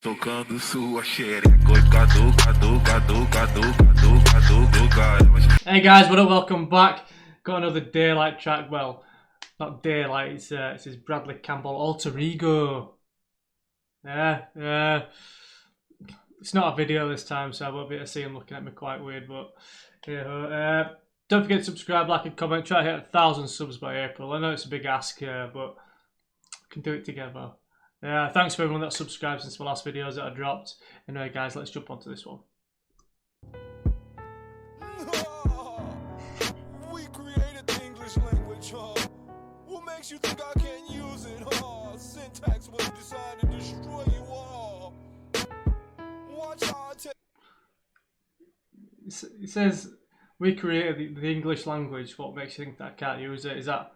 Tocando sua xereca, cadu, cadu, cadu, cadu, cadu, cadu, cadu. Hey guys, what up? Welcome back. Got another Daylyt track. Well, not Daylyt. It's his Bradley Campbell alter ego. Yeah. It's not a video this time, so I won't be able to see him looking at me quite weird. But yeah, don't forget to subscribe, like, and comment. Try to hit 1,000 subs by April. I know it's a big ask, but we can do it together. Thanks for everyone that subscribed since my last videos that I dropped. Anyway, guys, let's jump onto this one. We created the English language, What makes you think I can't use it, Syntax was designed to destroy you all. Watch how I take. It says we created the English language. What makes you think that I can't use it? Is that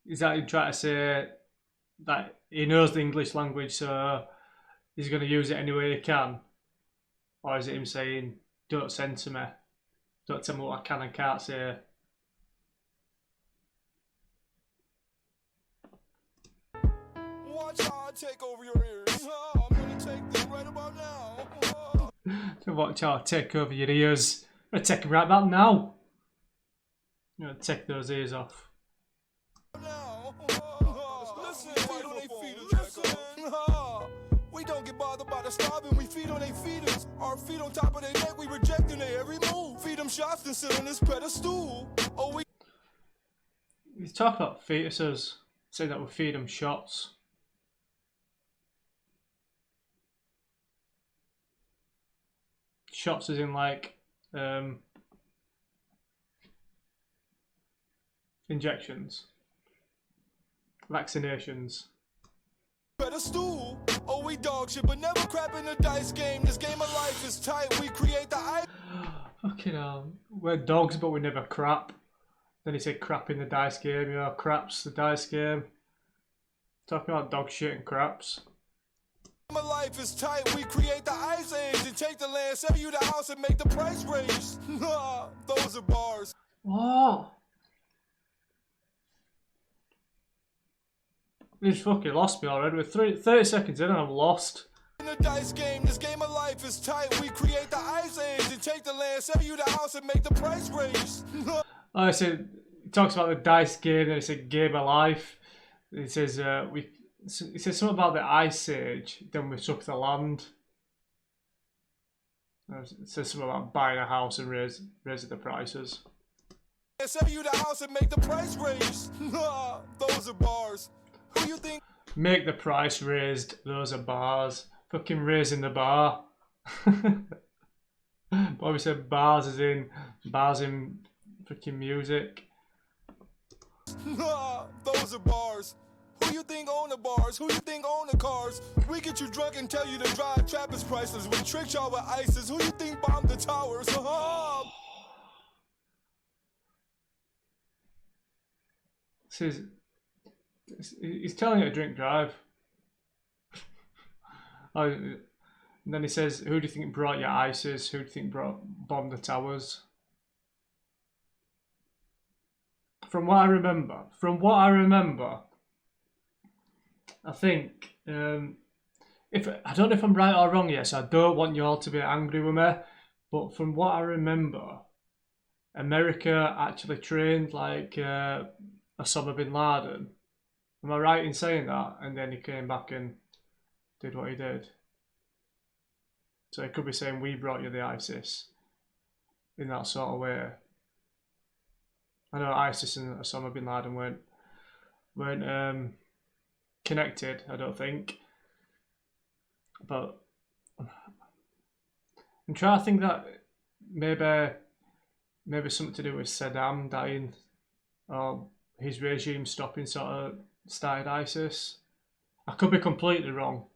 him trying to say that he knows the English language, so he's going to use it any way he can? Or is it him saying, don't censor me, don't tell me what I can and can't say? Watch how I take over your ears. I'm going to take them right about now. Watch how I take over your ears. I'm going to take them right about now. I'm going to take those ears off. We don't get bothered by the starving, we feed on their feeders. Our feet on top of their neck, we rejecting their every move. Feed them shots and sit on this pedestal. He's talking about fetuses, saying that we feed them shots. Shots as in like injections, vaccinations. Pedestal. Oh, we dog shit, but never crap in the dice game. This game of life is tight. We create the ice. Fucking hell. We're dogs, but we never crap. Then he said crap in the dice game. You know, craps the dice game. Talking about dog shit and craps. My life is tight. We create the ice age and take the land, sell you the house and make the price raise. Those are bars. What? He's fucking lost me already. We're 30 seconds in and I'm lost. In the dice game, this game of life is tight. We create the ice age and take the land, sell you the house and make the price raise. I said, he talks about the dice game, and it's a game of life. He says he says something about the ice age, then we took the land. It says something about buying a house and raising the prices. Sell you the house and make the price raise. Those are bars. Who you think? Make the price raised. Those are bars. Fucking raising the bar. Bobby said bars as in bars in freaking music. Those are bars. Who you think own the bars? Who you think own the cars? We get you drunk and tell you to drive. Trap is priceless. We tricked y'all with ISIS. Who you think bombed the towers? He's telling you to drink drive. And then he says, who do you think brought your ISIS? Who do you think bombed the towers? From what I remember, I think, I don't know if I'm right or wrong, yes, I don't want you all to be angry with me, but from what I remember, America actually trained like Osama bin Laden. Am I right in saying that? And then he came back and did what he did. So he could be saying we brought you the ISIS in that sort of way. I know ISIS and Osama bin Laden weren't connected, I don't think. But I'm trying to think that maybe something to do with Saddam dying or his regime stopping sort of started ISIS. I could be completely wrong.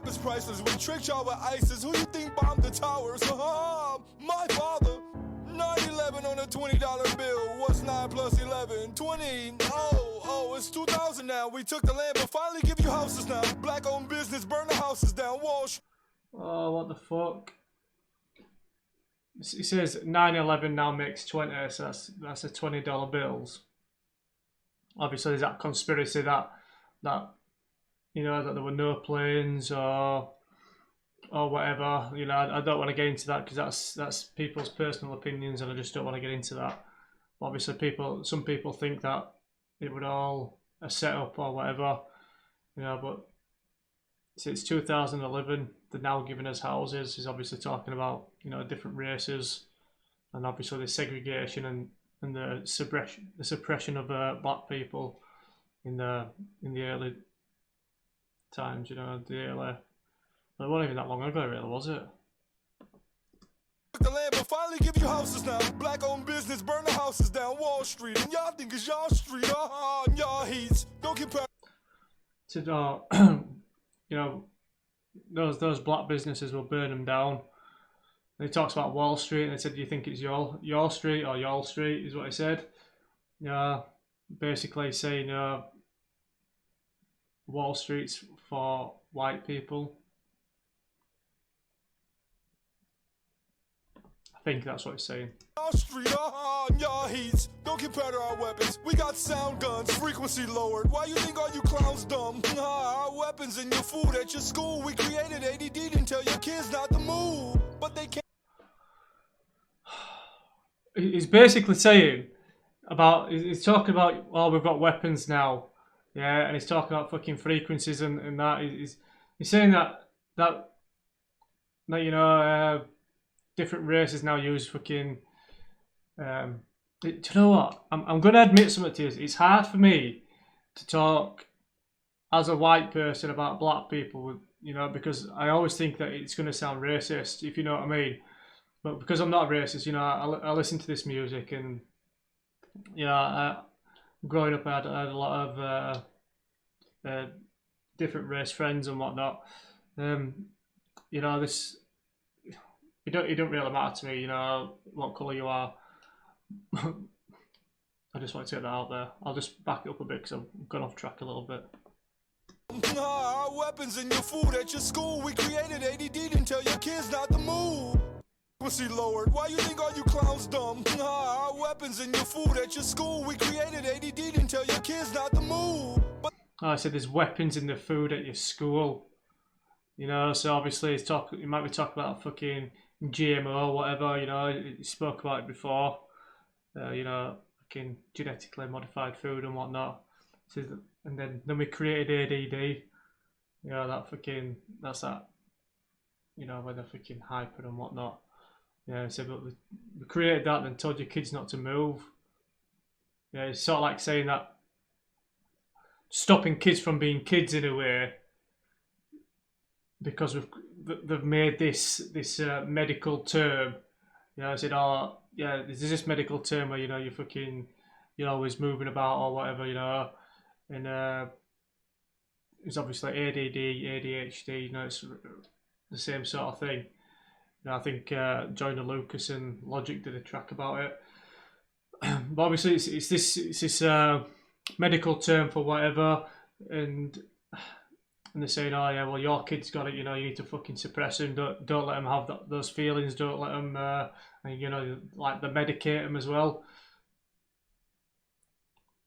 Is priceless. We tricked y'all with ISIS. Who you think bombed the towers? My father. 9/11 on a $20 bill. What's 9 plus 11? 20. Oh, it's 2000 now. We took the land, but finally give you houses now. Black-owned business, burn the houses down. Walsh. Oh, what the fuck? He says 9/11 now makes 20, so that's a $20 bills. obviously there's that conspiracy that you know, that there were no planes or whatever. You know, I don't want to get into that because that's people's personal opinions, and I just don't want to get into that. Obviously, some people think that it would all a setup or whatever, you know. But since 2011, they're now giving us houses. He's obviously talking about, you know, different races, and obviously the segregation and the suppression of black people in the early times. You know, it wasn't even that long ago, really, was it? The land, but finally give you houses now. Black owned business, burn the houses down Wall Street. And y'all think it's y'all street, and y'all heats. Don't compare. You know, those black businesses will burn them down. And he talks about Wall Street, and he said, "Do you think it's your street or y'all street?" Is what he said. Yeah, basically saying Wall Street's for white people. I think that's what he's saying. Our street, y'all heats. Don't compare to our weapons. We got sound guns, frequency lowered. Why you think all you clowns dumb? Our weapons in your food at your school. We created ADD, didn't tell your kids not to move. But they can't. He's basically saying he's talking about, oh, we've got weapons now. Yeah, and he's talking about fucking frequencies and that. He's saying that you know, different races now use fucking. Do you know what? I'm going to admit something to you. It's hard for me to talk as a white person about black people, you know, because I always think that it's going to sound racist, if you know what I mean. But because I'm not racist, you know, I listen to this music, and you know, growing up, I had a lot of different race friends and whatnot. You know, it don't really matter to me, you know, what colour you are. I just want to take that out there. I'll just back it up a bit because I've gone off track a little bit. Our weapons in your food at your school. We created ADD, didn't tell your kids not to move. Frequency lowered. Why you think all you clowns dumb? Our weapons in your food at your school. We created ADD, didn't tell your kids not to move. But I said there's weapons in the food at your school. You know, so obviously he might be talking about fucking GMO or whatever, you know, he spoke about it before. You know, fucking genetically modified food and whatnot. So, and then we created ADD. You know, that's that, you know, where they're fucking hyper and whatnot. Yeah, so but we created that and told your kids not to move. Yeah, it's sort of like saying that stopping kids from being kids in a way, because they've made this medical term. You know, I said, oh yeah, there's this medical term where, you know, you're always moving about or whatever, you know, and it's obviously ADD, ADHD, you know, it's the same sort of thing. You know, I think Joyner Lucas and Logic did a track about it. But obviously it's this medical term for whatever, and they're saying, oh yeah, well, your kid's got it, you know, you need to fucking suppress him, don't let him have those feelings, don't let him, and, you know, like, they medicate him as well.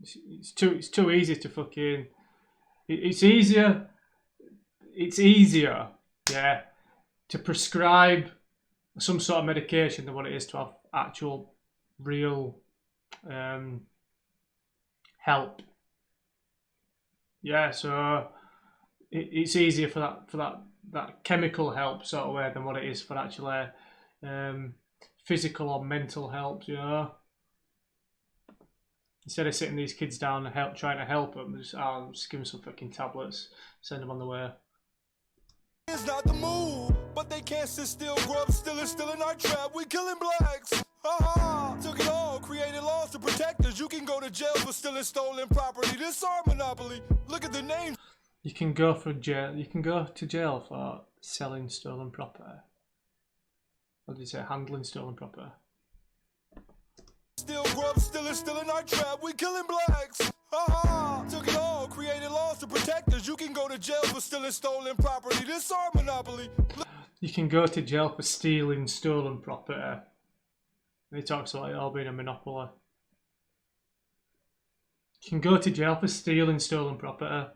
It's too easy to fucking, it's easier, yeah, to prescribe some sort of medication than what it is to have actual, real help. Yeah, so it's easier for that chemical help sort of way than what it is for actually physical or mental help, you know. Instead of sitting these kids down and trying to help them, just give them some fucking tablets, send them on the way. It's not the move, but they can't sit still, grub still in our trap. We killing blacks. Took it all, created laws to protect us. You can go to jail for stealing stolen property. This our monopoly. Look at the names. You can go to jail for selling stolen property. What did you say? Handling stolen property. Still grub, still in our trap. We killing blacks. Took it all, created laws to protect us. You can go to jail for stealing stolen property. This our monopoly. You can go to jail for stealing stolen property. And he talks about it all being a monopoly. You can go to jail for stealing stolen property.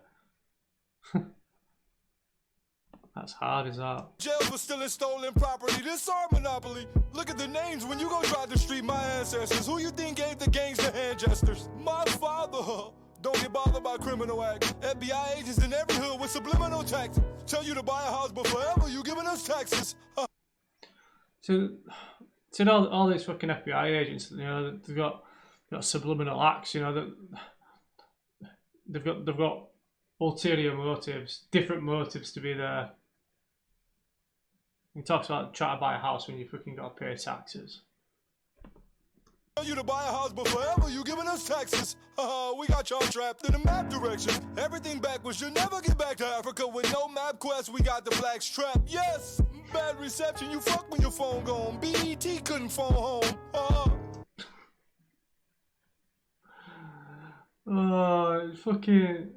That's hard, is that? Jail for stealing stolen property. This our monopoly. Look at the names when you go drive the street. My ancestors. Who you think gave the gangs the hand gestures? My father. Don't get bothered by criminal acts. FBI agents in every hood with subliminal tactics. Tell you to buy a house, but forever you giving us taxes. So all these fucking FBI agents, you know, they've got subliminal acts, you know, that they've got ulterior motives, different motives to be there. He talks about trying to buy a house when you fucking got to pay taxes. Tell you to buy a house, but forever you giving us taxes. We got y'all trapped in the map direction. Everything backwards, you'll never get back to Africa with no map quest. We got the black strap. Yes, bad reception. You fuck when your phone gone. BET couldn't phone home. Oh, fucking.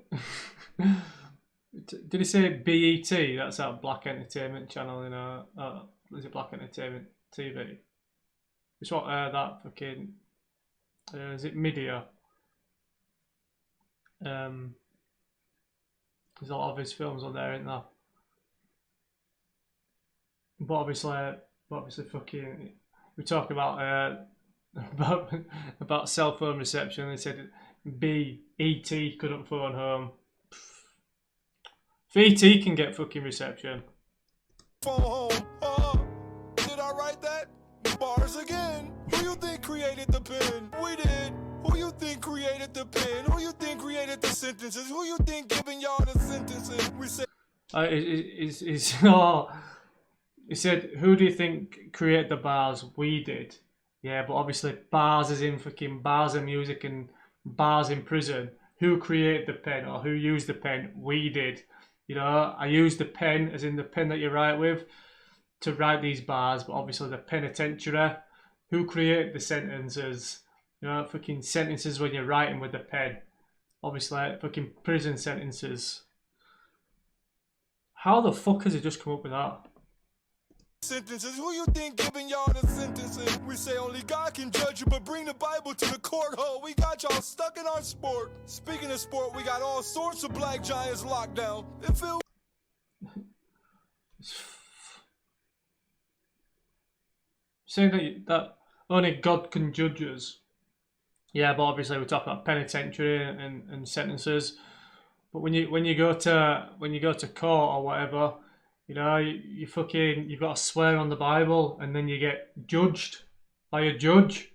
Did he say BET? That's our Black Entertainment channel, you know. Is it Black Entertainment TV? It's what that fucking. Is it media? There's a lot of his films on there, isn't there? But obviously, fucking. We talk about about cell phone reception. They said BET couldn't phone home. If ET can get fucking reception. Phone home. Did I write that? Bars again. Who you think created the pen? We did. Who you think created the pen? Who you think created the sentences? Who you think giving y'all the sentences? We said. He said, who do you think created the bars? We did. Yeah, but obviously bars is in fucking bars of music and bars in prison. Who created the pen or who used the pen? We did. You know, I used the pen, as in the pen that you write with, to write these bars, but obviously the penitentiary, who created the sentences? You know, fucking sentences when you're writing with the pen. Obviously, fucking prison sentences. How the fuck has he just come up with that? Sentences. Who you think giving y'all the sentences? We say only God can judge you, but bring the Bible to the court. Oh, we got y'all stuck in our sport. Speaking of sport, we got all sorts of black giants locked down. It feels saying that only God can judge us. Yeah, but obviously we're talking about penitentiary and sentences. But when you go to court or whatever, you know, you've got to swear on the Bible and then you get judged by a judge.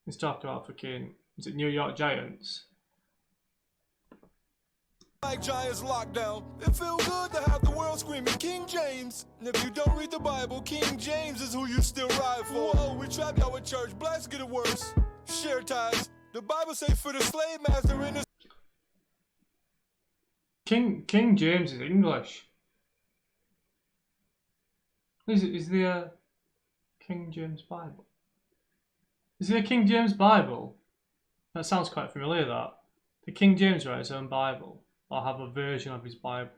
Let's talk about fucking, is it New York Giants? like giants locked down. It feels good to have the world screaming King James. And if you don't read the Bible, King James is who you still ride for. Whoa, we trap y'all with church. Blacks get it worse. Share ties. The Bible say for the slave master in the King James is English. Is there a King James Bible? Is there a King James Bible? That sounds quite familiar, that. Did King James write his own Bible? Or have a version of his Bible?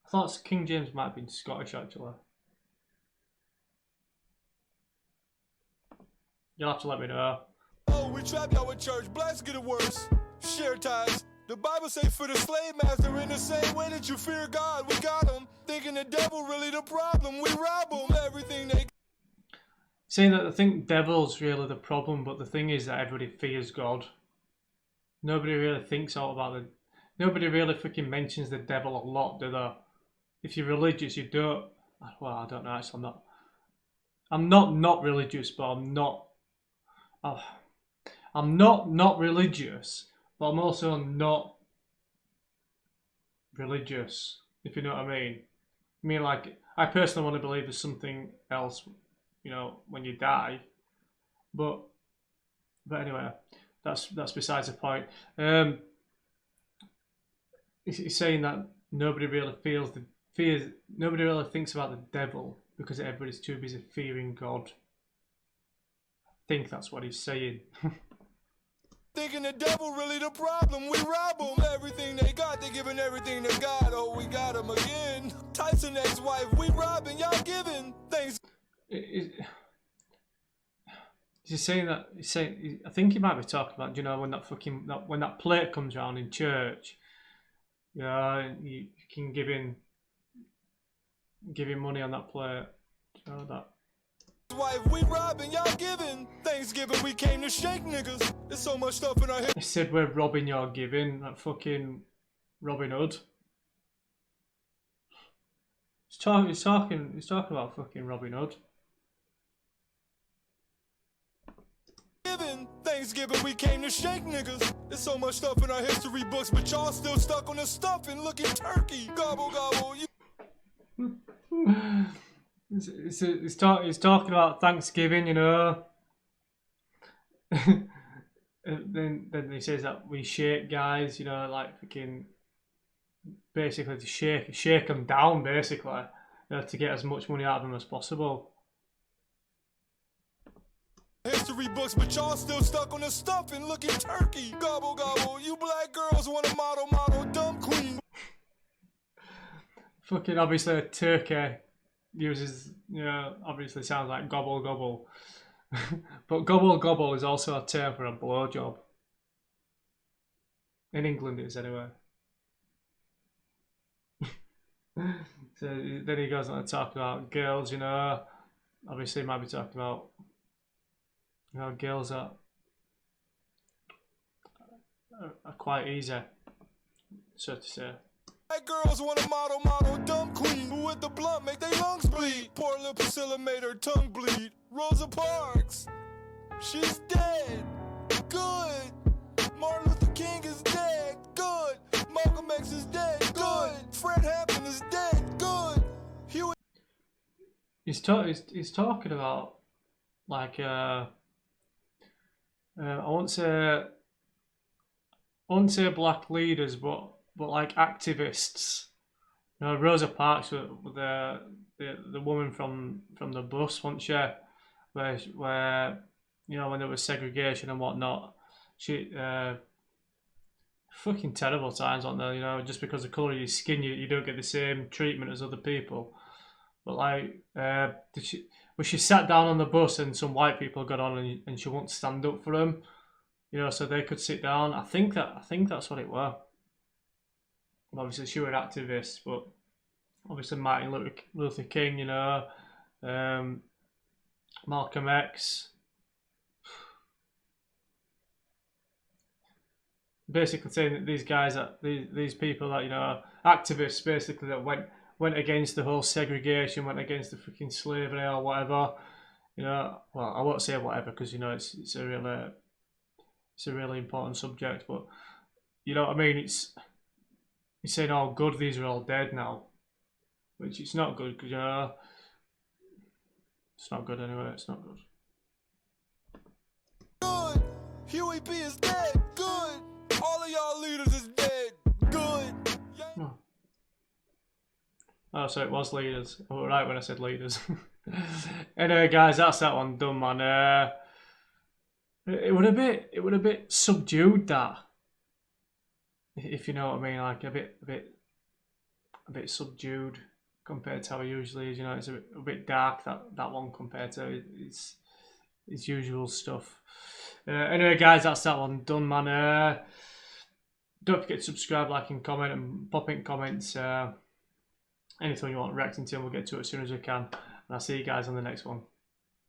I thought King James might have been Scottish, actually. You'll have to let me know. Oh, we trap y'all with church. Blacks get it worse. Share ties. The Bible say for the slave master in the same way that you fear God, we got him. Thinking the devil really the problem, we rob him. Everything they... Saying that I think devil's really the problem, but the thing is that everybody fears God. Nobody really thinks out about it. Nobody really freaking mentions the devil a lot, do they? If you're religious, you don't... Well, I don't know, actually, I'm not religious, but I'm not religious, but I'm also not religious, if you know what I mean. I mean, like, I personally want to believe there's something else, you know, when you die. But anyway, that's besides the point. He's saying that nobody really nobody really thinks about the devil because everybody's too busy fearing God. I think that's what he's saying. Thinking the devil really the problem, we rob them. Everything they got, they giving everything to God. Oh, we got him again. Tyson ex-wife, we robbing, y'all giving things. He's saying that. He's saying. I think he might be talking about. You know, when when that plate comes around in church. Yeah, you can give him money on that plate. You know that. Wife, we robbing, y'all giving. Thanksgiving, we came to shake niggas. There's so much stuff in our head. He said we're robbing your giving. That fucking Robin Hood. He's talking about fucking Robin Hood. Thanksgiving, we came to shake niggas. There's so much stuff in our history books, but y'all still stuck on the stuffing, looking turkey. Gobble, gobble. He's talking about Thanksgiving, you know. then he says that we shake guys, you know, like fucking basically to shake them down, basically, you know, to get as much money out of them as possible. History books, but y'all still stuck on the stuffing, looking turkey. Gobble, gobble. You black girls want a model, dumb queen. Fucking obviously turkey uses, you know, obviously sounds like gobble gobble. But gobble gobble is also a term for a blowjob. In England it is anyway. So then he goes on to talk about girls, you know. Obviously he might be talking about, you know, girls are quite easy, so to say. Black girls want a model, dumb queen. Who with the blunt make their lungs bleed. Poor little Priscilla made her tongue bleed. Rosa Parks, she's dead. Good. Martin Luther King is dead. Good. Malcolm X is dead. Good. Fred Hampton is dead. Good. He's talking about like I won't say black leaders, but like activists. You know, Rosa Parks, with the woman from the bus, wasn't she? Where you know, when there was segregation and whatnot, she fucking terrible times on there. You know, just because of the colour of your skin, you don't get the same treatment as other people. But like, she sat down on the bus and some white people got on and she wouldn't stand up for them. You know, so they could sit down. I think that's what it was. Obviously, she was an activist, but obviously Martin Luther King, you know, Malcolm X. Basically saying that these guys, these people that, you know, activists, basically that went against the whole segregation, went against the freaking slavery or whatever. You know, well, I won't say whatever because, you know, it's a really important subject, but you know what I mean. He's saying, "Oh, good, these are all dead now," which it's not good because, you know, it's not good anyway. It's not good. Good. Huey P is dead. Good. All of y'all leaders is dead. Good. No. Oh, so it was leaders. I was right when I said leaders. Anyway, guys, that's that one done, man. It would a bit subdued, that, if you know what I mean, like a bit subdued compared to how it usually is. You know, it's a bit dark, that one, compared to its usual stuff. Anyway, guys, that's that one done, man. Don't forget to subscribe, like, and comment, and pop in comments. Anything you want reacting to, and we'll get to it as soon as we can. And I'll see you guys on the next one.